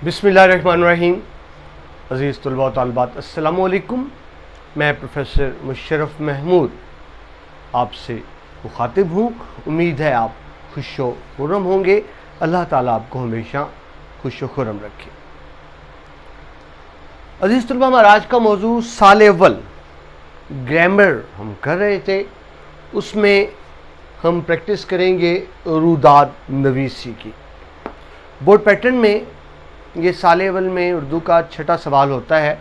बिस्मिल्लाहिर्रहमानिर्रहीम। अज़ीज़ तलबा व तालिबात, अस्सलामु अलैकुम। मैं प्रोफेसर मुशर्रफ महमूद आपसे मुखातिब हूँ। उम्मीद है आप खुश व खुर्रम होंगे। अल्लाह ताला आपको हमेशा खुश व खुर्रम रखे। अज़ीज़ तलबा, हमारा आज का मौजू साल अव्वल ग्रामर हम कर रहे थे, उसमें हम प्रैक्टिस करेंगे रुदाद नवीसी की। बोर्ड पैटर्न में ये साल अव्वल में उर्दू का छठा सवाल होता है,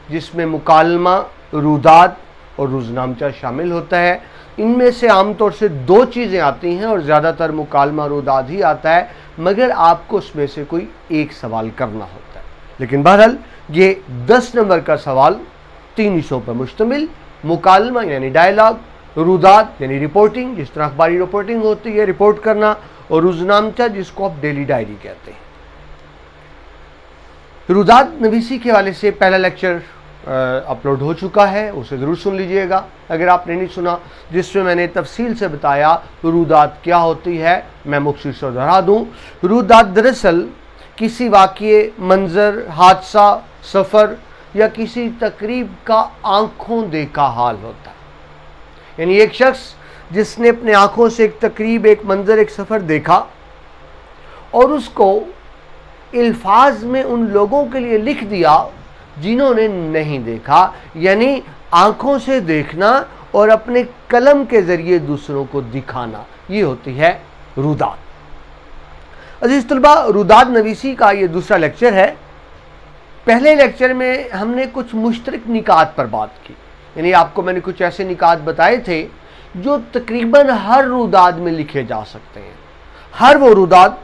जिसमें मुकालमा, रुदाद और रुज़नामचा शामिल होता है। इनमें से आमतौर से दो चीज़ें आती हैं और ज़्यादातर मुकालमा रुदाद ही आता है, मगर आपको उसमें से कोई एक सवाल करना होता है। लेकिन बहरहाल ये 10 नंबर का सवाल 3 हिस्सों पर मुश्तमिल, मुकालमा यानी डायलॉग, रुदाद यानी रिपोर्टिंग, जिस तरह अखबारी रिपोर्टिंग होती है, रिपोर्ट करना, और रुज़नामचा जिसको आप डेली डायरी कहते हैं। रुदाद नवीसी के हवाले से पहला लेक्चर अपलोड हो चुका है, उसे ज़रूर सुन लीजिएगा अगर आपने नहीं सुना, जिसमें मैंने तफसील से बताया रुदाद क्या होती है। मैं मुख्तसर से दोहरा दूँ, रुदाद दरअसल किसी वाक़ये, मंजर, हादसा, सफ़र या किसी तकरीब का आँखों देखा हाल होता है। यानी एक शख्स जिसने अपने आँखों से एक तकरीब, एक मंजर, एक सफ़र देखा और उसको अल्फाज में उन लोगों के लिए लिख दिया जिन्होंने नहीं देखा, यानी आँखों से देखना और अपने कलम के ज़रिए दूसरों को दिखाना, ये होती है रुदाद। अज़ीज़ तलबा, रुदाद नवीसी का ये दूसरा लेक्चर है। पहले लेक्चर में हमने कुछ मुश्तरक निकात पर बात की, यानी आपको मैंने कुछ ऐसे निकात बताए थे जो तकरीबन हर रुदाद में लिखे जा सकते हैं। हर वो रुदाद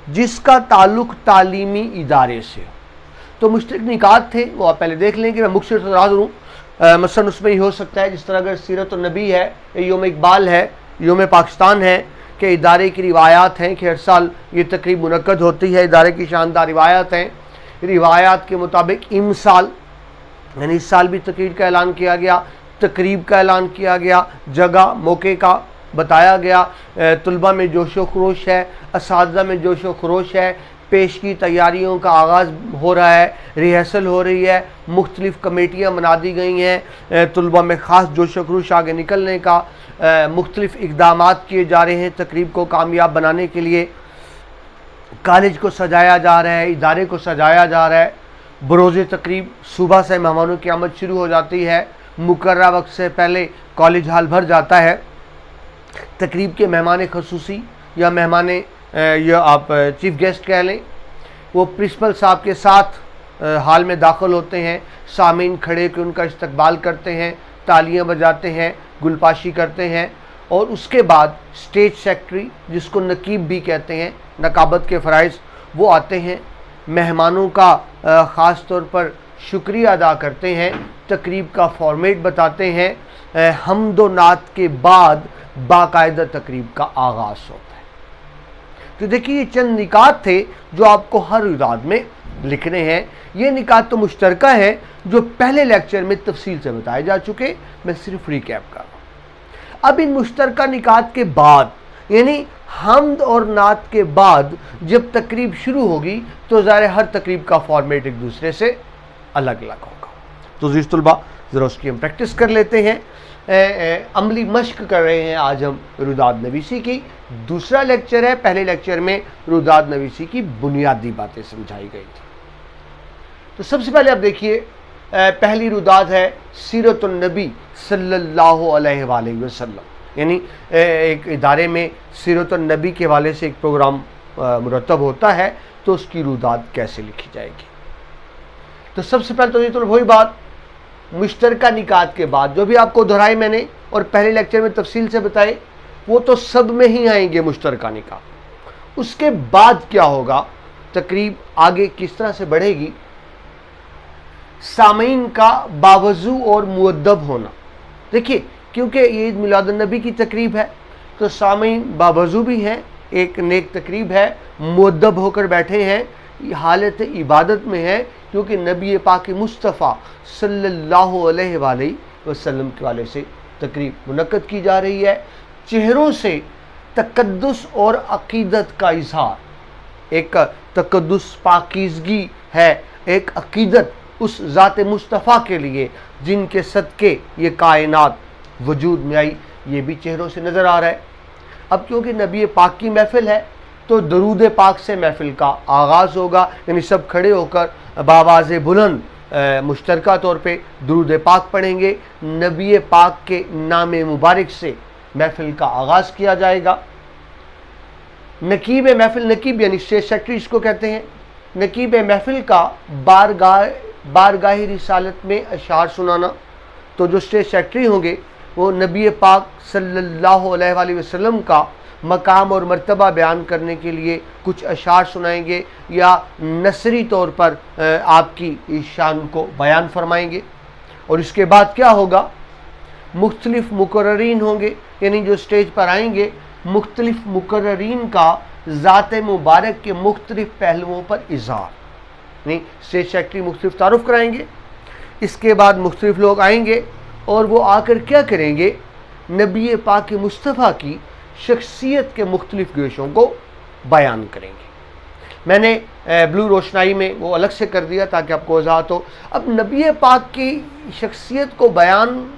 जिसका ताल्लुक तालीमी इदारे से हो। तो मुश्तरक निकात थे, वो आप पहले देख लेंगे। मैं मुख्तसर से बता दूँ, मसलन उसमें ही हो सकता है, जिस तरह अगर सीरत नबी है, योम इकबाल है, योम पाकिस्तान है, कि इदारे की रिवायात हैं कि हर साल ये तकरीब मुनक्कद होती है। इदारे की शानदार रिवायात हैं। रिवायात के मुताबिक इमसाल यानी इस साल भी तकरीब का ऐलान किया गया, तकरीब का ऐलान किया गया, जगह मौके का बताया गया, तुलबा में जोशो खरोश है, असातिज़ा में जोशो खरोश है, पेश की तैयारियों का आगाज़ हो रहा है, रिहर्सल हो रही है, मुख्तलिफ़ कमेटियाँ बना दी गई हैं, तुलबा में ख़ास जोशो खरोश आगे निकलने का, मुख्तलिफ़ इक़दामात किए जा रहे हैं तकरीब को कामयाब बनाने के लिए। कॉलेज को सजाया जा रहा है, इदारे को सजाया जा रहा है। बरोज़ तकरीब सुबह से मेहमानों की आमद शुरू हो जाती है, मुकर्रर वक्त से पहले कॉलेज हाल भर जाता है। तकरीब के मेहमान खसूसी या मेहमान या आप चीफ गेस्ट कह लें, वो प्रिंसिपल साहब के साथ हाल में दाखिल होते हैं। सामीन खड़े होकर उनका इस्तकबाल करते हैं, तालियां बजाते हैं, गुलपाशी करते हैं, और उसके बाद स्टेज सेक्रेटरी, जिसको नकीब भी कहते हैं, नकाबत के फ़राइज़, वो आते हैं, मेहमानों का ख़ास तौर पर शुक्रिया अदा करते हैं, तकरीब का फॉर्मेट बताते हैं। हम्दो नात के बाद बाकायदा तकरीब का आगाज़ होता है। तो देखिए, ये चंद निकात थे जो आपको हर रुदाद में लिखने हैं। ये निकात तो मुश्तरका है जो पहले लेक्चर में तफसील से बताए जा चुके, मैं सिर्फ रिकैप कर रहा हूँ। अब इन मुश्तरका निकात के बाद, यानी हम्द और नात के बाद जब तकरीब शुरू होगी, तो ज़ाहिर हर तकरीब का फॉर्मेट एक दूसरे से अलग अलग होगा। तो अज़ीज़ तलबा, ज़रा उसकी हम प्रैक्टिस कर लेते हैं। अमली मश्क कर रहे हैं आज हम रुदाद नवीसी की। दूसरा लेक्चर है। पहले लेक्चर में रुदाद नवीसी की बुनियादी बातें समझाई गई थी। तो सबसे पहले आप देखिए, पहली रुदाद है सीरत नबी सल्लल्लाहु अलैहि वसल्लम, यानी एक इदारे में सीरत नबी के हवाले से एक प्रोग्राम मुरतब होता है, तो उसकी रुदाद कैसे लिखी जाएगी। तो सबसे पहले तो ये तो वही बात, मुश्तरका निकात के बाद जो भी आपको दोहराए मैंने और पहले लेक्चर में तफसील से बताए, वो तो सब में ही आएंगे मुश्तरका निकात। उसके बाद क्या होगा, तकरीब आगे किस तरह से बढ़ेगी, सामीन का बावजू और मुअद्दब होना। देखिए, क्योंकि ये ईद मिलादुन नबी की तकरीब है, तो सामीन बावजू भी हैं, एक नेक तकरीब है, मुअद्दब होकर बैठे हैं, हालत इबादत में है, क्योंकि नबी पाक मुस्तफ़ा सल्लल्लाहु अलैहि वसल्लम के वाले से तकरीब मुनक्कद की जा रही है। चेहरों से तकद्दुस और अकीदत का इजहार, एक तकद्दुस पाकीज़गी है, एक अकीदत उस ज़ात मुस्तफ़ा के लिए जिनके सदके ये कायनात वजूद में आई, ये भी चेहरों से नज़र आ रहा है। अब क्योंकि नबी पाक की महफ़िल है तो दरूद पाक से महफ़िल का आगाज़ होगा, यानी सब खड़े होकर बावाज़ बुलंद मुश्तरका तौर पे दरूद पाक पढ़ेंगे। नबी पाक के नाम मुबारक से महफ़िल का आगाज़ किया जाएगा। नकीब महफ़िल, नकीब यानी स्टेज सेक्रेटरी इसको कहते हैं। नकीब महफ़िल का बारगाह रिसालत में अशार सुनाना। तो जो स्टेज सेक्रेटरी होंगे वो नबी पाक सल्लल्लाहु अलैहि वसल्लम का मकाम और मर्तबा बयान करने के लिए कुछ अशार सुनाएंगे या नसरी तौर पर आपकी शान को बयान फरमाएंगे। और इसके बाद क्या होगा, मुख्तलिफ मुकर्ररीन होंगे, यानी जो स्टेज पर आएंगे मुख्तलिफ मुकर्ररीन का ज़ात मुबारक के मुख्तलिफ पहलुओं पर इज़हार, यानी स्टेज सेक्रेटरी मुख्तलिफ तारुफ कराएंगे। इसके बाद मुख्तलिफ लोग आएंगे और वो आकर क्या करेंगे, नबी पाक मुस्तफ़ा की शख्सियत के मुख्तलिफ गोशों को बयान करेंगे। मैंने ब्लू रोशनाई में वो अलग से कर दिया ताकि आपको वजाहत हो। अब नबी पाक की शख्सियत को बयान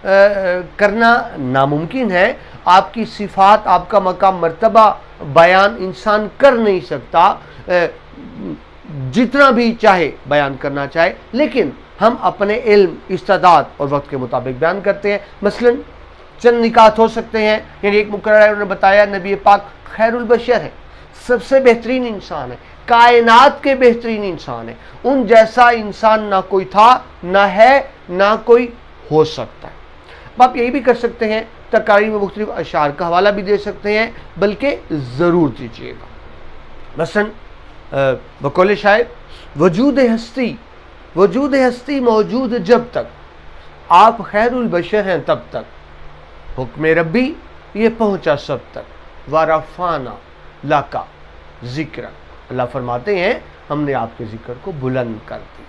करना नामुमकिन है, आपकी सिफ़ात, आपका मकाम मर्तबा बयान इंसान कर नहीं सकता, जितना भी चाहे बयान करना चाहे, लेकिन हम अपने इल्म, इस्तादाद और वक्त के मुताबिक बयान करते हैं। मसलन चंद निकात हो सकते हैं, यानी एक मुकर्रर है, उन्होंने बताया नबी पाक खैरुल बशर है, सबसे बेहतरीन इंसान है, कायनात के बेहतरीन इंसान है, उन जैसा इंसान ना कोई था, ना है, ना कोई हो सकता है। आप यही भी कर सकते हैं, तकारीर में मुख्तलिफ अशार का हवाला भी दे सकते हैं, बल्कि ज़रूर दीजिएगा। मसलन बकौल शायर, वजूद हस्ती मौजूद जब तक, आप खैरुल बशर हैं तब तक, हुक्म रब्बी ये पहुँचा सब तक, वारफ़ाना लाका ज़िक्र, अल्लाह फरमाते हैं हमने आपके ज़िक्र को बुलंद कर दी।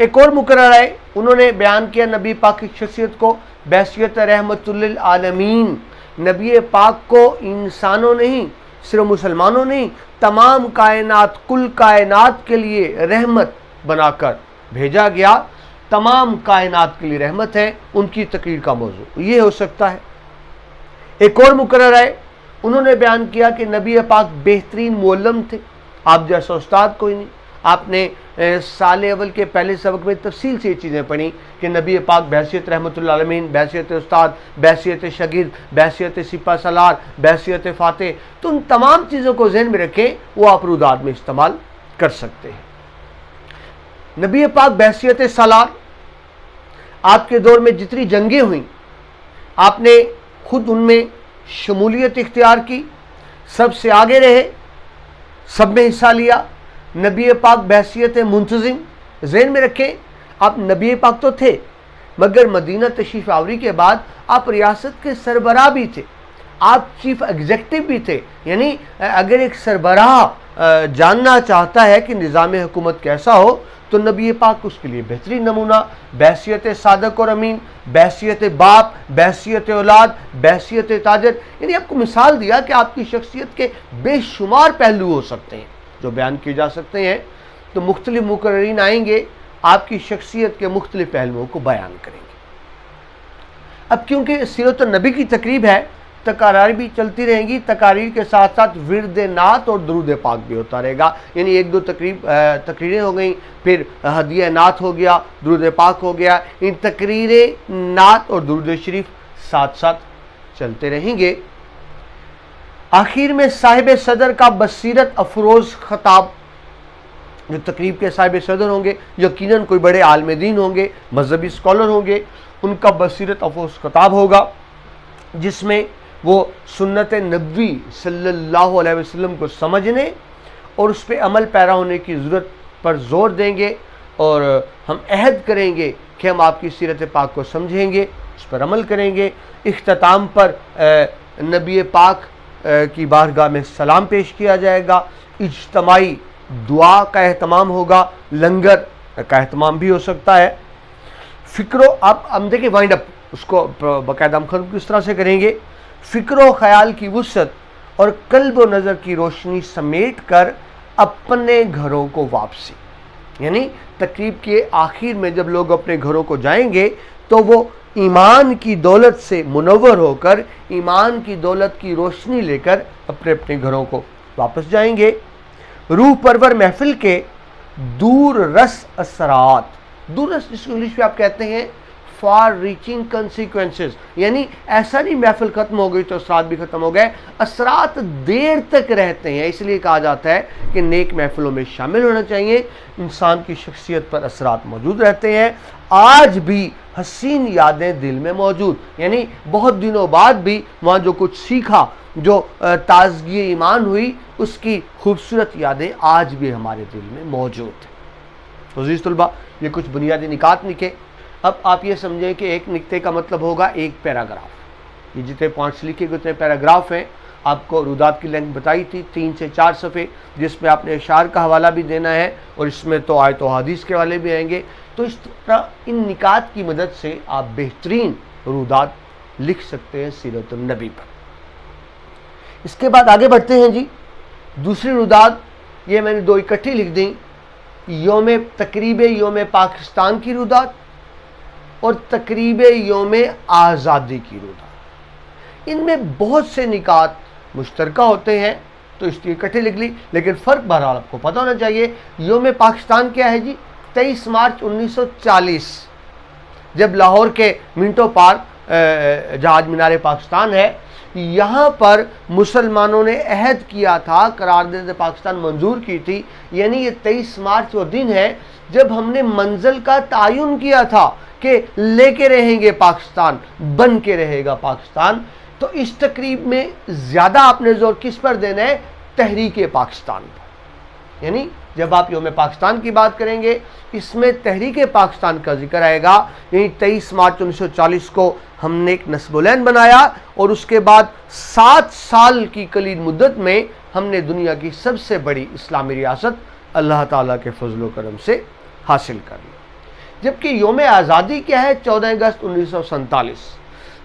एक और मुकर्रर है, उन्होंने बयान किया नबी पाक की शख्सियत को बैसियत रहमतुल लिल आलमीन। नबी पाक को इंसानों नहीं, सिर्फ मुसलमानों नहीं, तमाम कायनात, कुल कायनात के लिए रहमत बनाकर भेजा गया। तमाम कायनात के लिए रहमत है, उनकी तकरीर का मौजू ये हो सकता है। एक और मुकर्रर है, उन्होंने बयान किया कि नबी पाक बेहतरीन मुअल्लिम थे, आप जैसा उस्ताद कोई नहीं। आपने साल अव्वल के पहले सबक में तफसील से ये चीज़ें पढ़ी कि नबी पाक बैसियत रहमतुल आलमीन, बैसियत उस्ताद, बैसियत शागिर्द, बैसियत सिपा सलार, बैसियत फ़ातिह। तो उन तमाम चीज़ों को ज़हन में रखें, वो आप रुदात में इस्तेमाल कर सकते हैं। नबी पाक बैसियत सलार, आपके दौर में जितनी जंगें हुई आपने खुद उनमें शमूलियत इख्तियार की, सबसे आगे रहे, सब में हिस्सा लिया। नबी पाक बैसियत मुंतज़िम, ज़हन में रखें आप नबी पाक तो थे मगर मदीना तशरीफ़ आवरी के बाद आप रियासत के सरबराह भी थे, आप चीफ एग्जेक्टिव भी थे। यानी अगर एक सरबराह जानना चाहता है कि निज़ाम हुकूमत कैसा हो तो नबी पाक उसके लिए बेहतरीन नमूना। बैसियत सादक और अमीन, बैसियत बाप, बैसियत औलाद, बैसियत ताजर, यानी आपको मिसाल दिया कि आपकी शख्सियत के बेशुमार पहलू हो सकते हैं जो बयान किए जा सकते हैं। तो मुख्तलिफ मुकर्ररीन आएंगे, आपकी शख्सियत के मुख्तलिफ पहलुओं को बयान करेंगे। अब क्योंकि सीरत नबी की तकरीब है, तकारीर भी चलती रहेंगी, तकारीर के साथ साथ विर्द नात और दरूद पाक भी होता रहेगा। यानी एक दो तकरीरें हो गई, फिर हदिया नात हो गया, दरूद पाक हो गया। इन तकरीरें, नात और दरूद शरीफ साथ साथ चलते रहेंगे। आखिर में साहिब सदर का बसीरत अफरोज़ खताब, जो तकरीब के साहिब सदर होंगे यकीनन कोई बड़े आलिम दीन होंगे, मजहबी स्कॉलर होंगे, उनका बसीरत अफरोज़ खताब होगा जिसमें वो सुन्नत नबी सल्लल्लाहु अलैहि वसल्लम को समझने और उस पर अमल पैरा होने की ज़रूरत पर ज़ोर देंगे। और हम अहद करेंगे कि हम आपकी सीरत पाक को समझेंगे, उस पर अमल करेंगे। इख्तिताम पर नबी पाक की बारगाह में सलाम पेश किया जाएगा, इज्तमाई दुआ का एहतमाम होगा, लंगर का एहतमाम भी हो सकता है। फ़िक्रो, आप हम देखिए वाइंड अप उसको बाकायदा हम खत्म किस तरह से करेंगे। फ़िक्र ख्याल की वुसअत और कल्ब व नज़र की रोशनी समेट कर अपने घरों को वापसी। यानी तकरीब के आखिर में जब लोग अपने घरों को जाएंगे तो वो ईमान की दौलत से मुनव्वर होकर ईमान की दौलत की रोशनी लेकर अपने अपने घरों को वापस जाएंगे। रूह परवर महफिल के दूर रस असरात, दूर रस जिसको इंग्लिश में आप कहते हैं फार रीचिंग कंसिक्वेंसेस, यानी ऐसा नहीं महफिल खत्म हो गई तो असरात भी खत्म हो गए, असरात देर तक रहते हैं। इसलिए कहा जाता है कि नेक महफिलों में शामिल होना चाहिए, इंसान की शख्सियत पर असरात मौजूद रहते हैं। आज भी हसीन यादें दिल में मौजूद, यानी बहुत दिनों बाद भी वहाँ जो कुछ सीखा, जो ताजगी ईमान हुई, उसकी खूबसूरत यादें आज भी हमारे दिल में मौजूद हैं। अज़ीज़ तलबा, ये कुछ बुनियादी निकात लिखे। अब आप ये समझें कि एक निक्ते का मतलब होगा एक पैराग्राफ। ये जितने पॉइंट्स लिखे गए उतने पैराग्राफ हैं। आपको रुदात की लेंथ बताई थी 3 से 4 सफ़े, जिसमें आपने इशार का हवाला भी देना है और इसमें तो आयत व हदीस के वाले भी आएंगे। तो इस तरह इन निकात की मदद से आप बेहतरीन रुदात लिख सकते हैं सीरत नबी पर। इसके बाद आगे बढ़ते हैं जी। दूसरी रुदात ये मैंने 2 इकट्ठी लिख दी, तकरीब योम पाकिस्तान की रुदात और तकरीब योम आज़ादी की रुदात। इनमें बहुत से निकात मुश्तरका होते हैं तो इसलिए इकट्ठे लिख ली, लेकिन फ़र्क बहरहाल आपको पता होना चाहिए। योम पाकिस्तान क्या है जी? 23 मार्च 1940 जब लाहौर के मिंटो पार्क जहाज मीनार पाकिस्तान है, यहाँ पर मुसलमानों ने अहद किया था, करारदाद पाकिस्तान मंजूर की थी। यानी ये 23 मार्च वो दिन है जब हमने मंजिल का तायुन किया था कि लेके रहेंगे पाकिस्तान, बन के रहेगा पाकिस्तान। तो इस तकरीब में ज़्यादा आपने जोर किस पर देना है? तहरीक पाकिस्तान पर। यानी जब आप योम पाकिस्तान की बात करेंगे, इसमें तहरीक पाकिस्तान का जिक्र आएगा। यानी 23 मार्च 1940 को हमने एक नस्बुलैन बनाया और उसके बाद 7 साल की कलील मुद्दत में हमने दुनिया की सबसे बड़ी इस्लामी रियासत अल्लाह ताला के फजल करम से हासिल कर ली। जबकि योम आज़ादी क्या है? 14 अगस्त 1947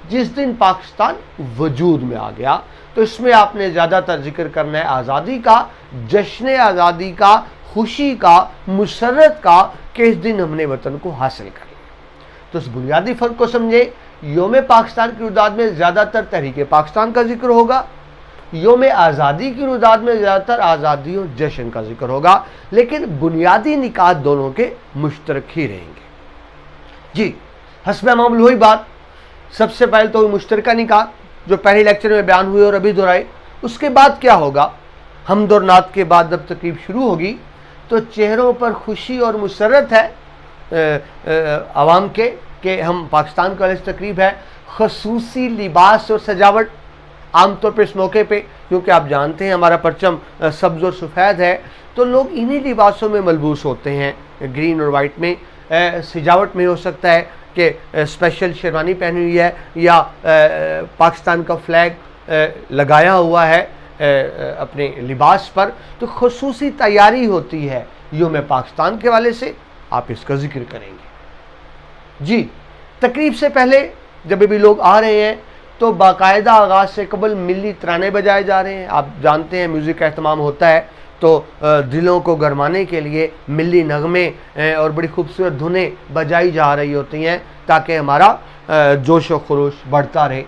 जिस दिन पाकिस्तान वजूद में आ गया। तो इसमें आपने ज़्यादातर जिक्र करना है आज़ादी का, जश्न आज़ादी का, खुशी का, मुसर्रत का कि इस दिन हमने वतन को हासिल कर लिया। तो इस बुनियादी फ़र्क को समझे। योम पाकिस्तान की रुदात में ज़्यादातर तहरीक पाकिस्तान का जिक्र होगा, योम आज़ादी की रुदात में ज़्यादातर आज़ादी और जश्न का जिक्र होगा, लेकिन बुनियादी निकात दोनों के मुश्तरक ही रहेंगे जी। हस्ब मामूल हुई बात। सबसे पहले तो मुश्तरका निकात जो पहले लेक्चर में बयान हुए और अभी दोहराए। उसके बाद क्या होगा? हमद और नात के बाद जब तकरीब शुरू होगी तो चेहरों पर खुशी और मुसर्रत है आवाम के कि हम पाकिस्तान का तकरीब है। खसूसी लिबास और सजावट आमतौर पर इस मौके पे, क्योंकि आप जानते हैं हमारा परचम सब्ज़ और सफ़ेद है, तो लोग इन्हीं लिबासों में मलबूस होते हैं, ग्रीन और वाइट में। सजावट में हो सकता है कि स्पेशल शेरवानी पहनी हुई है या पाकिस्तान का फ्लैग लगाया हुआ है अपने लिबास पर। तो खुसूसी तैयारी होती है योम पाकिस्तान के वाले से, आप इसका जिक्र करेंगे जी। तकरीब से पहले जब भी लोग आ रहे हैं तो बाकायदा आगाज़ से कबल मिली तराने बजाए जा रहे हैं। आप जानते हैं म्यूज़िक का एहतमाम होता है तो दिलों को गरमाने के लिए मिली नगमे और बड़ी खूबसूरत धुनें बजाई जा रही होती हैं ताकि हमारा जोश व खरोश बढ़ता रहे।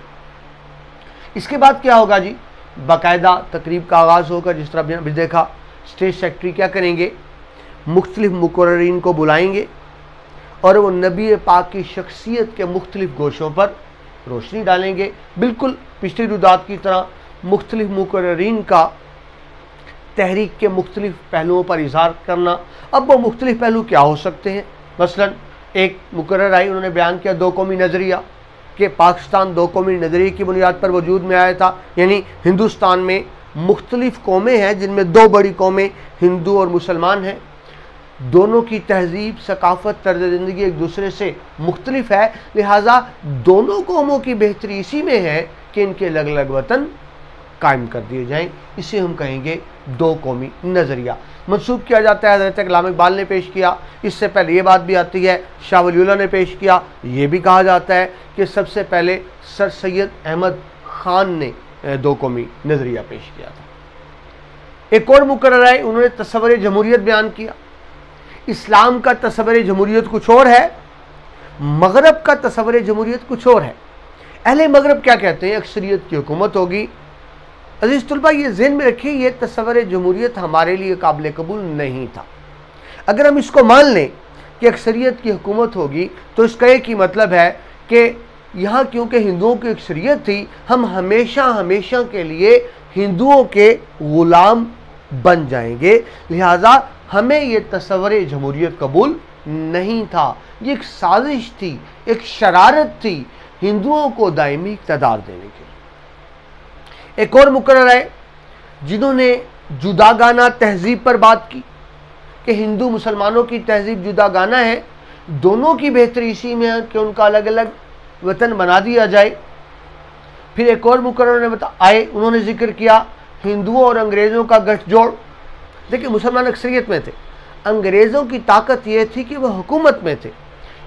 इसके बाद क्या होगा जी? बाकायदा तकरीब का आगाज़ होगा। जिस तरह अभी देखा, स्टेज सेक्रेटरी क्या करेंगे? मुख्तलिफ मुकर्ररीन को बुलाएंगे और वो नबी पाक की शख्सियत के मुख्तलिफ गोशों पर रोशनी डालेंगे। बिल्कुल पिछली रुदात की तरह मुख्तलिफ मुकर्ररीन का तहरीक के मुख्तलिफ पहलुओं पर इज़हार करना। अब वो मुख्तलिफ पहलू क्या हो सकते हैं? मसलन एक मुकर्रर आई, उन्होंने बयान किया 2 कौमी नज़रिया कि पाकिस्तान 2 कौमी नज़रिए की बुनियाद पर वजूद में आया था। यानी हिंदुस्तान में मुख्तलिफ कौमें हैं जिनमें 2 बड़ी कौमें हिंदू और मुसलमान हैं। दोनों की तहजीब, सकाफ़त, तर्ज ज़िंदगी एक दूसरे से मुख्तलिफ है, लिहाजा दोनों कौमों की बेहतरी इसी में है कि इनके अलग अलग वतन कायम कर दिए जाएँ। इसे हम कहेंगे 2 कौमी नज़रिया। मंसूब किया जाता है, हज़रत कलाम इकबाल ने पेश किया। इससे पहले ये बात भी आती है, शाह वलीउल्लाह ने पेश किया। ये भी कहा जाता है कि सबसे पहले सर सैयद अहमद ख़ान ने दो कौमी नज़रिया पेश किया था। एक और मुकर्रर है, उन्होंने तस्वुर जमहूरियत बयान किया। इस्लाम का तस्वुर जमहूरियत कुछ और है, मगरब का तस्वुर जमहूरियत कुछ और है। अहले मगरब क्या कहते हैं? अक्सरियत की हुकूमत होगी। अजीज़ तलबा, ये ज़हन में रखिए, ये तस्वुर जमहूरियत हमारे लिए काबिल कबूल नहीं था। अगर हम इसको मान लें कि अक्सरियत की हुकूमत होगी, तो इसका एक ही मतलब है कि यहाँ क्योंकि हिंदुओं की अक्सरियत थी, हम हमेशा हमेशा के लिए हिंदुओं के ग़ुलाम बन जाएंगे। लिहाजा हमें ये तस्वुर जमहूरियत कबूल नहीं था। ये एक साजिश थी, एक शरारत थी हिंदुओं को दायमी इक़्तिदार देने के लिए। एक और मुकर्रर है जिन्होंने जुदागाना तहजीब पर बात की कि हिंदू मुसलमानों की तहजीब जुदागाना है, दोनों की बेहतरी इसी में है कि उनका अलग अलग वतन बना दिया जाए। फिर एक और मुकर्रर ने उन्होंने जिक्र किया हिंदुओं और अंग्रेज़ों का गठजोड़। देखिए, मुसलमान अक्सरियत में थे, अंग्रेज़ों की ताकत ये थी कि वह हुकूमत में थे,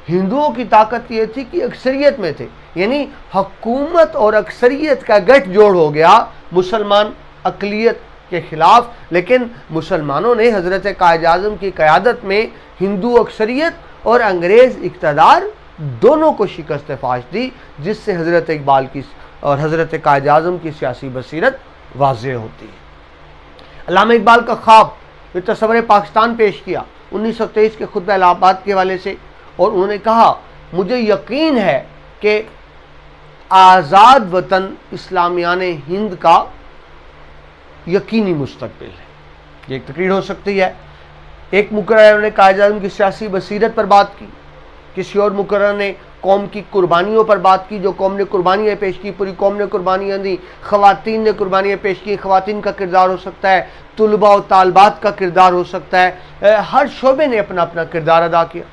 हिंदुओं की ताकत ये थी कि अक्सरियत में थे। यानी हुकूमत और अक्सरियत का गठजोड़ हो गया मुसलमान अक़लियत के ख़िलाफ़। लेकिन मुसलमानों ने हज़रत कायद आज़म की क़यादत में हिंदू अक्सरियत और अंग्रेज़ इक़्तिदार दोनों को शिकस्त फाश दी, जिससे हज़रत इकबाल की और हज़रत कायद आज़म की सियासी बसीरत वाज़ेह होती है। अल्लामा इकबाल का ख्वाब, ये तस्वुर पाकिस्तान पेश किया 1923 के खुतबा इलाहाबाद के हवाले से, और उन्होंने कहा मुझे यकीन है कि आज़ाद वतन इस्लामियान हिंद का यकीनी मुस्तकबिल है। ये एक तकरीर हो सकती है। एक मुकर्रर ने कायद आज़म की सियासी बसीरत पर बात की, किसी और मुकर्रर ने कौम की कुर्बानियों पर बात की, जो कौम ने कुर्बानियाँ पेश की, पूरी कौम ने कुर्बानियाँ दी, ख़वातीन ने कुर्बानियाँ पेश की। ख़वातीन का किरदार हो सकता है, तुलबा और तालबात का किरदार हो सकता है, हर शोबे ने अपना अपना किरदार अदा किया।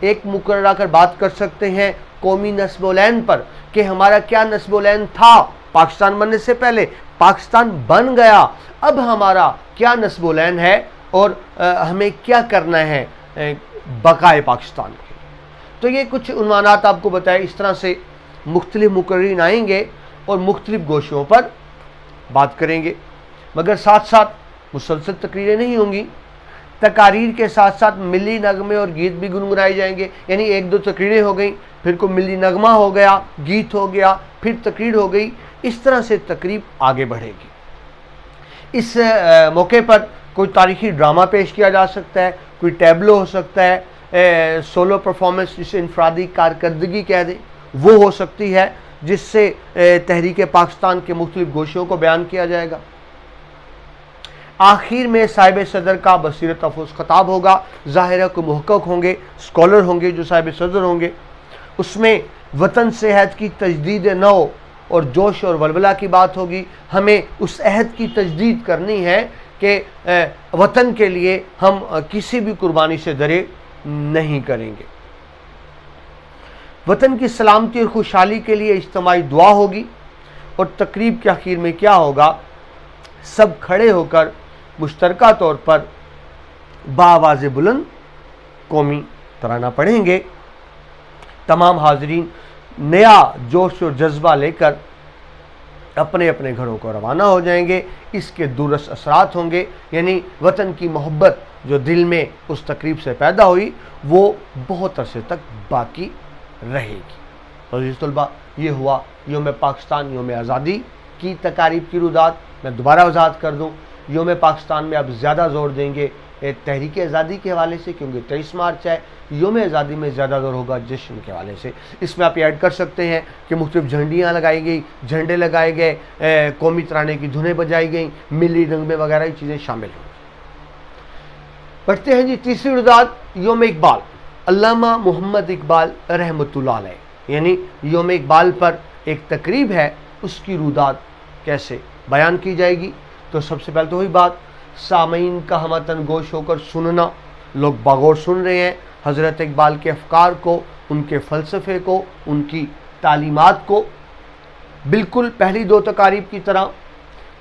एक मुकर्रर आकर बात कर सकते हैं कौमी नस्बोलैन पर कि हमारा क्या नस्बोलैन था पाकिस्तान बनने से पहले, पाकिस्तान बन गया, अब हमारा क्या नस्बोलैन है और हमें क्या करना है बकाए पाकिस्तान के। तो ये कुछ उन्वानात आपको बताए। इस तरह से मुख्तलिफ मुकर्रीन आएंगे और मुख्तलिफ गोशों पर बात करेंगे, मगर साथ साथ मुसलसल तकरीरें नहीं होंगी। तकारीर के साथ साथ मिली नगमे और गीत भी गुनगुनाए जाएंगे। यानी एक दो तकरीरें हो गई, फिर कोई मिली नगमा हो गया, गीत हो गया, फिर तकरीर हो गई। इस तरह से तकरीब आगे बढ़ेगी। इस मौके पर कोई तारीखी ड्रामा पेश किया जा सकता है, कोई टैबलो हो सकता है, सोलो परफॉर्मेंस जिसे इनफरादी कारकर्दगी कह दें वो हो सकती है, जिससे तहरीक पाकिस्तान के मुख्तलिफ गोशों को बयान किया जाएगा। आखिर में साहिब सदर का बसीरत अफरोज़ खताब होगा। ज़ाहिर है कोई मुहक्क़क़ होंगे, स्कॉलर होंगे जो साहिब सदर होंगे। उसमें वतन से अहद की तजदीद नौ और जोश और वलवला की बात होगी। हमें उस अहद की तजदीद करनी है कि वतन के लिए हम किसी भी कुर्बानी से दरे नहीं करेंगे। वतन की सलामती और खुशहाली के लिए इज्तिमाई दुआ होगी। और तकरीब के आखिर में क्या होगा, सब खड़े होकर मुश्तरका तौर पर बाआवाज़ बुलंद कौमी तराना पढ़ेंगे। तमाम हाज़रीन नया जोश और जज्बा लेकर अपने अपने घरों को रवाना हो जाएंगे। इसके दूरस असरात होंगे, यानी वतन की मोहब्बत जो दिल में उस तकरीब से पैदा हुई वो बहुत अरसे तक बाकी रहेगी। अज़ीज़ तलबा, ये हुआ योम पाकिस्तान, योम आज़ादी की तकारीब की रुदात। मैं दोबारा वजाहत कर दूँ, योम पाकिस्तान में अब ज़्यादा ज़ोर देंगे तहरीक आज़ादी के हवाले से, क्योंकि 23 मार्च है। योम आज़ादी में ज़्यादा ज़ोर होगा जश्न के हवाले से। इसमें आप ऐड कर सकते हैं कि मुख्तलिफ झंडियाँ लगाई गई, झंडे लगाए गए, कौमी तराने की धुनें बजाई गई, मिली नगमे वगैरह चीज़ें शामिल हों। बढ़ते हैं जी तीसरी रुदात, योम इकबाल। अल्लामा मोहम्मद इकबाल रहमतुल्लाह अलैह, यानी योम इकबाल पर एक तकरीब है, उसकी रुदात कैसे बयान की जाएगी। तो सबसे पहले तो वही बात, सामीन का हमतन गोश होकर सुनना। लोग बागौर सुन रहे हैं हज़रत इकबाल के अफ़कार को, उनके फ़लसफ़े को, उनकी तालीमात को। बिल्कुल पहली दो तकारीब की तरह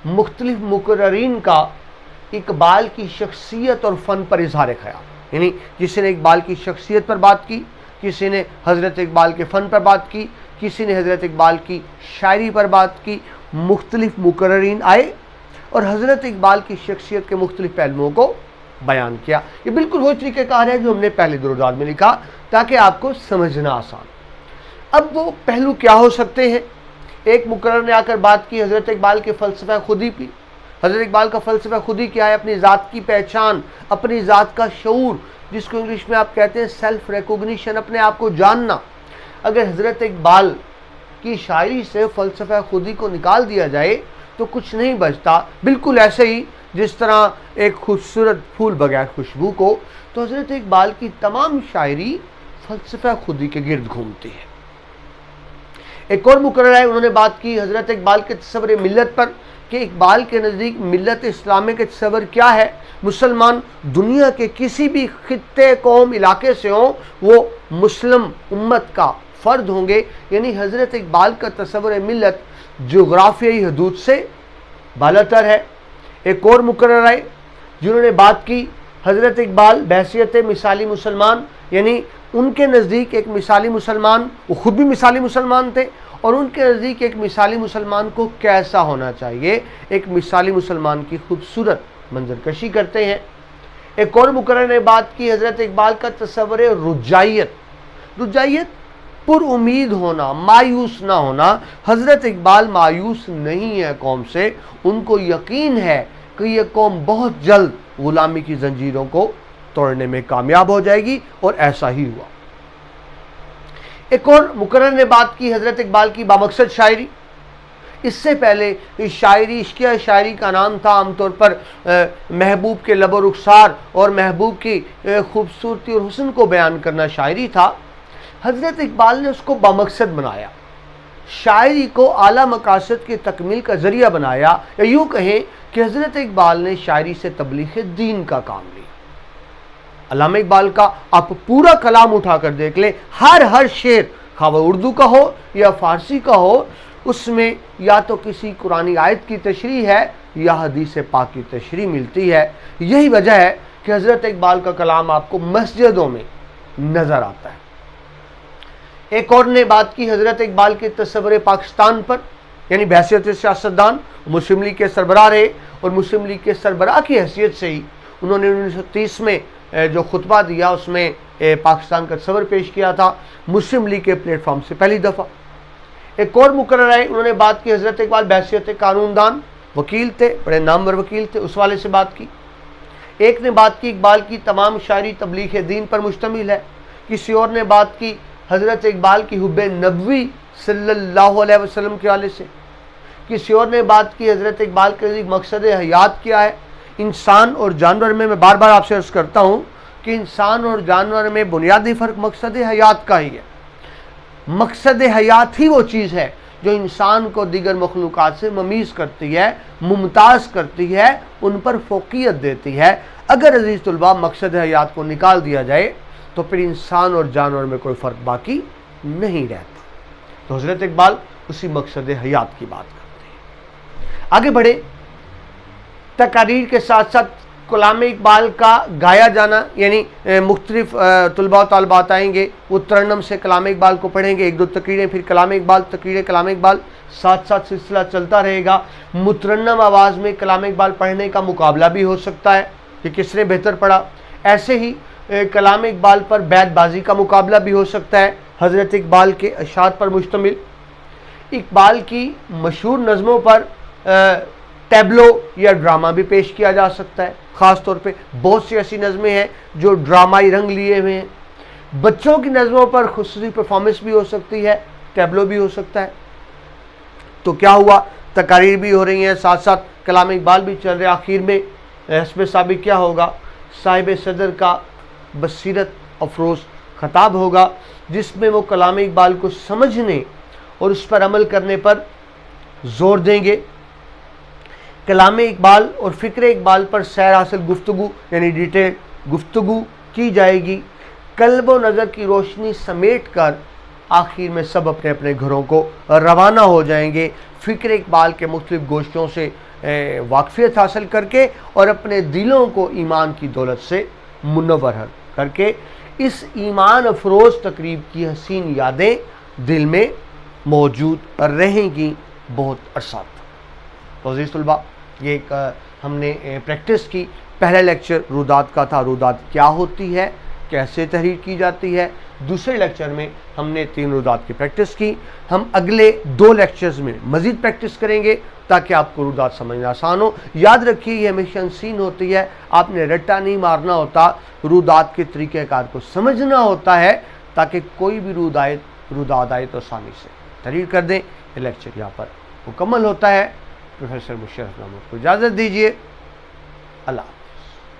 मुख्तलिफ मुकर्ररीन का इकबाल की शख्सियत और फ़न पर इज़हार ख़याल, यानी किसी ने इकबाल की शख्सियत पर बात की, किसी ने हज़रत इकबाल के फ़न पर बात की, किसी ने हज़रत इकबाल की शायरी पर बात की। मुख्तलिफ मुकर्रिरीन आए और हज़रत इकबाल की शख्सियत के मुख्तलिफ पहलुओं को बयान किया। ये बिल्कुल वही तरीक़ेकार है जो हमने पहले दुरूदात में लिखा, ताकि आपको समझना आसान। अब वो पहलू क्या हो सकते हैं? एक मुकर्रर ने आकर बात की हज़रत इकबाल के फ़लसफ़ा खुदी की। हज़रत इकबाल का फ़लसफ़ा खुदी क्या है? अपनी ज़ात की पहचान, अपनी ज़ात का शऊर, जिसको इंग्लिश में आप कहते हैं सेल्फ रिकॉग्निशन, अपने आप को जानना। अगर हज़रत इकबाल की शायरी से फ़लसफ़ा खुदी को निकाल दिया जाए तो कुछ नहीं बचता। बिल्कुल ऐसे ही जिस तरह एक खूबसूरत फूल बगैर खुशबू को, तो हज़रत इकबाल की तमाम शायरी फ़लसफ़ा खुदी के गिर्द घूमती है। एक और मुकर्रर है, उन्होंने बात की हज़रत इकबाल के तस्वुर मिल्लत पर कि इकबाल के नज़दीक मिल्लत इस्लामी के तस्वर क्या है। मुसलमान दुनिया के किसी भी खित्ते, कौम, इलाके से हों, वो मुस्लिम उम्मत का फ़र्द होंगे। यानी हज़रत इकबाल का तस्वुर मिल्लत जोग्राफियाई हदूद से बालातर है। एक और मुकर्रर है जिन्होंने बात की हज़रत इकबाल बहैसियत मिसाली मुसलमान, यानी उनके नज़दीक एक मिसाली मुसलमान, वो ख़ुद भी मिसाली मुसलमान थे, और उनके नज़दीक एक मिसाली मुसलमान को कैसा होना चाहिए, एक मिसाली मुसलमान की खूबसूरत मंजरकशी करते हैं। एक और मुकर्रर ने बात की हज़रत इकबाल का तस्वुर रुजाइयत। रुजाइयत पुरउम्मीद होना, मायूस ना होना। हज़रत इकबाल मायूस नहीं है कौम से, उनको यकीन है कि यह कौम बहुत जल्द ग़ुलामी की जंजीरों को तोड़ने में कामयाब हो जाएगी, और ऐसा ही हुआ। एक और मुकर्रर ने बात की हज़रत इकबाल की बामकसद शायरी। इससे पहले इस शायरी, इश्किया शायरी का नाम था आमतौर पर महबूब के लब रुखसार और महबूब की खूबसूरती और हुस्न को बयान करना शायरी था। हज़रत इकबाल ने उसको बामकसद बनाया, शायरी को आला मकासद की तकमील का ज़रिया बनाया, या यूँ कहें कि हज़रत इकबाल ने शायरी से तबलीग़ दीन का काम लिया। अल्लामा इकबाल का आप पूरा कलाम उठाकर देख ले, हर शेर, खा वो उर्दू का हो या फ़ारसी का हो, उसमें या तो किसी कुरानी आयत की तशरीह है या हदीस पाक की तशरीह मिलती है। यही वजह है कि हज़रत इकबाल का कलाम आपको मस्जिदों में नज़र आता है। एक और ने बात की हज़रत इकबाल के तस्वुर पाकिस्तान पर, यानी बहैसियत सियासतदान मुस्लिम लीग के सरबराह रहे, और मुस्लिम लीग के सरबराह की हैसियत से ही उन्होंने 1930 में जो खुतबा दिया उसमें पाकिस्तान का तस्वर पेश किया था, मुस्लिम लीग के प्लेटफॉर्म से पहली दफ़ा। एक और मुकर्रर है, उन्होंने बात की हज़रत इकबाल बहैसियत कानूनदान, वकील थे, बड़े नामवर वकील थे, उस वाले से बात की। एक ने बात की इकबाल की तमाम शायरी तबलीग़ दीन पर मुश्तमिल है। किसी और ने बात की हज़रत इकबाल की हुब्बे नबवी सल्लल्लाहु अलैहि वसल्लम के वाले से। किसी और ने बात की हज़रत इकबाल के मकसद हयात क्या है। इंसान और जानवर में मैं बार बार आपसे अर्ज़ करता हूँ कि इंसान और जानवर में बुनियादी फ़र्क मकसद हयात का ही है। मकसद हयात ही वो चीज़ है जो इंसान को दीगर मखलूक़ात से ममीज़ करती है, मुमताज़ करती है, उन पर फ़ौक़ियत देती है। अगर अज़ीज़ तुलबा मकसद हयात को निकाल दिया जाए तो फिर इंसान और जानवर में कोई फ़र्क बाकी नहीं रहता। तो हज़रत इकबाल उसी मकसद हयात की बात करते हैं। आगे बढ़े, तकारीर के साथ साथ कलाम इकबाल का गाया जाना, यानी मुख्तलिफ तुलबा व तालिबात आएंगे, वो तरन्नम से कलाम इकबाल को पढ़ेंगे, एक दो तकरीरें, फिर कलाम इकबाल, तकरीरें कलाम इकबाल, साथ साथ सिलसिला चलता रहेगा। मुतरन्नम आवाज़ में कलाम इकबाल पढ़ने का मुकाबला भी हो सकता है कि किसने बेहतर पढ़ा। ऐसे ही कलाम इकबाल पर बैतबाजी का मुकाबला भी हो सकता है, हज़रत इकबाल के अशात पर मुश्तमिल। इकबाल की मशहूर नज़मों पर टैब्लो या ड्रामा भी पेश किया जा सकता है। ख़ास तौर पे बहुत सी ऐसी नज़में हैं जो ड्रामाई रंग लिए हुए हैं। बच्चों की नज़मों पर खुसूसी परफॉर्मेंस भी हो सकती है, टैब्लो भी हो सकता है। तो क्या हुआ, तकारीर भी हो रही हैं, साथ साथ कलाम इकबाल भी चल रहे। आखिर में हस्ब साबिक़ क्या होगा, साहिब सदर का बसीरत अफरोज़ ख़ताब होगा, जिसमें वो कलाम इकबाल को समझने और उस पर अमल करने पर ज़ोर देंगे। कलाम इकबाल और फ़िक्र इकबाल पर सैर हासिल गुफ्तगू, यानी डिटेल गुफ्तगू की जाएगी। कल्ब व नज़र की रोशनी समेट कर आखिर में सब अपने अपने घरों को रवाना हो जाएंगे, फ़िक्र इकबाल के मुख्तलिफ़ गोश्तों से वाक़फ़ियत हासिल करके और अपने दिलों को ईमान की दौलत से मुनव्वर करके। इस ईमान अफरोज़ तकरीब की हसीन यादें दिल में मौजूद रहेंगी बहुत अरसा तक। तो अज़ीज़ तलबा, ये एक हमने प्रैक्टिस की। पहला लेक्चर रुदात का था, रुदात क्या होती है, कैसे तहरीर की जाती है। दूसरे लेक्चर में हमने 3 रुदात की प्रैक्टिस की। हम अगले 2 लेक्चर्स में मज़ीद प्रैक्टिस करेंगे ताकि आपको रुदात समझना आसान हो। याद रखिए, ये हमेशा अनसीन होती है, आपने रट्टा नहीं मारना होता, रुदात के तरीक़ेकार को समझना होता है ताकि कोई भी रुदात आए तो आसानी से तहरीर कर दें। ये लेक्चर यहाँ पर मुकम्मल होता है। प्रोफेसर मुशर्रफ महमूद को इजाज़त दीजिए। अल्लाह।